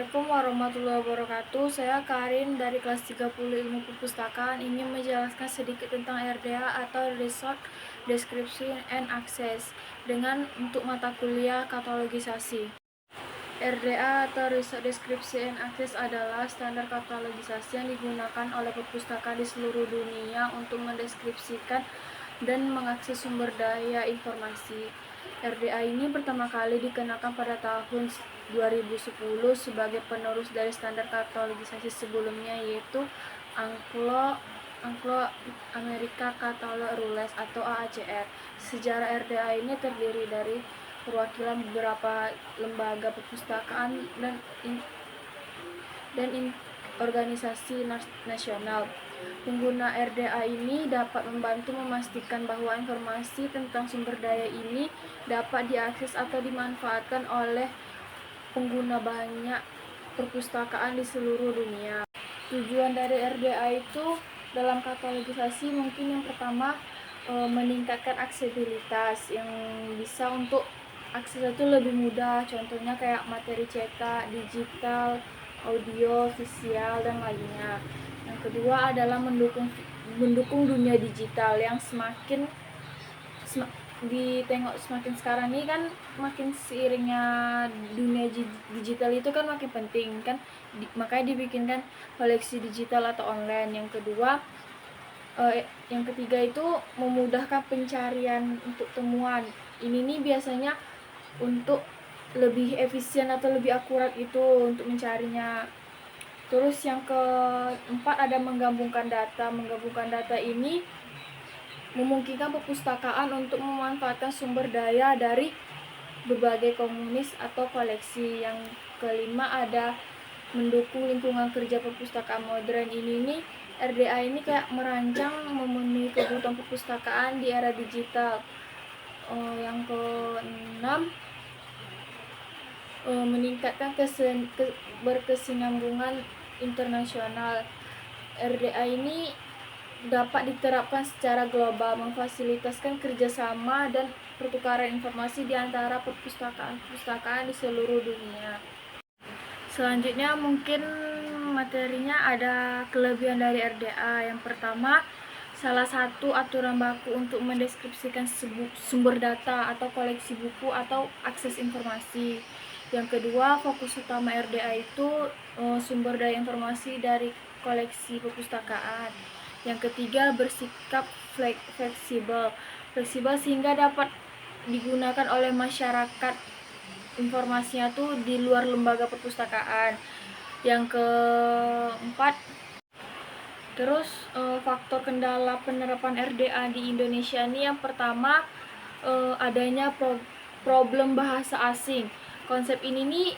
Assalamualaikum warahmatullahi wabarakatuh. Saya Karin dari kelas 30 Ilmu Perpustakaan ingin menjelaskan sedikit tentang RDA atau Resource Description and Access dengan untuk mata kuliah katalogisasi. RDA atau Resource Description and Access adalah standar katalogisasi yang digunakan oleh perpustakaan di seluruh dunia untuk mendeskripsikan dan mengakses sumber daya informasi. RDA ini pertama kali dikenakan pada tahun 2010 sebagai penerus dari standar katalogisasi sebelumnya, yaitu Anglo-American Catalog Rules atau AACR. Sejarah RDA ini terdiri dari perwakilan beberapa lembaga perpustakaan dan organisasi nasional. Pengguna RDA ini dapat membantu memastikan bahwa informasi tentang sumber daya ini dapat diakses atau dimanfaatkan oleh pengguna banyak perpustakaan di seluruh dunia. Tujuan dari RDA itu dalam katalogisasi mungkin yang pertama meningkatkan aksesibilitas, yang bisa untuk akses itu lebih mudah, contohnya kayak materi cetak, digital, audio, visual, dan lainnya. Yang kedua adalah mendukung dunia digital yang semakin sekarang ini kan makin seiringnya dunia digital itu kan makin penting kan, makanya dibikinkan koleksi digital atau online. Yang ketiga itu memudahkan pencarian untuk temuan. Ini nih biasanya untuk lebih efisien atau lebih akurat itu untuk mencarinya. Terus yang keempat ada menggabungkan data. Menggabungkan data ini memungkinkan perpustakaan untuk memanfaatkan sumber daya dari berbagai komunitas atau koleksi. Yang kelima ada mendukung lingkungan kerja perpustakaan modern. Ini nih RDA ini kayak merancang memenuhi kebutuhan perpustakaan di era digital. Yang keenam meningkatkan berkesinambungan internasional. RDA ini dapat diterapkan secara global, memfasilitasi kerjasama dan pertukaran informasi di antara perpustakaan di seluruh dunia. Selanjutnya mungkin materinya ada kelebihan dari RDA. Yang pertama, salah satu aturan baku untuk mendeskripsikan sumber data atau koleksi buku atau akses informasi. Yang kedua, fokus utama RDA itu sumber daya informasi dari koleksi perpustakaan. Yang ketiga, bersikap fleksibel sehingga dapat digunakan oleh masyarakat informasinya tuh di luar lembaga perpustakaan. Yang keempat, terus faktor kendala penerapan RDA di Indonesia ini yang pertama adanya problem bahasa asing. Konsep ini nih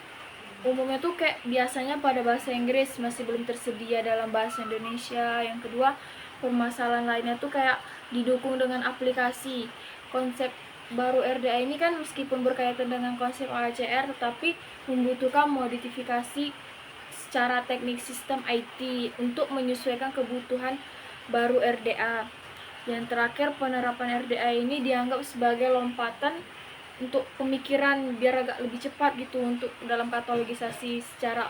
umumnya tuh kayak biasanya pada bahasa Inggris, masih belum tersedia dalam bahasa Indonesia. Yang kedua, permasalahan lainnya tuh kayak didukung dengan aplikasi. Konsep baru RDA ini kan meskipun berkaitan dengan konsep AACR tetapi membutuhkan modifikasi secara teknik sistem IT untuk menyesuaikan kebutuhan baru RDA. Yang terakhir, penerapan RDA ini dianggap sebagai lompatan untuk pemikiran biar agak lebih cepat gitu untuk dalam katalogisasi secara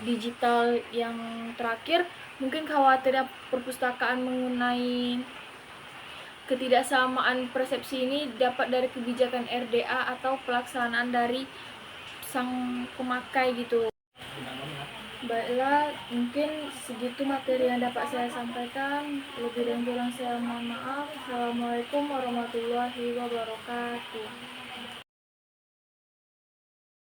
digital. Yang terakhir, mungkin khawatirnya perpustakaan mengenai ketidaksamaan persepsi ini dapat dari kebijakan RDA atau pelaksanaan dari sang pemakai gitu. Baiklah, mungkin segitu materi yang dapat saya sampaikan. Lebih dan kurang saya mohon maaf. Assalamualaikum warahmatullahi wabarakatuh.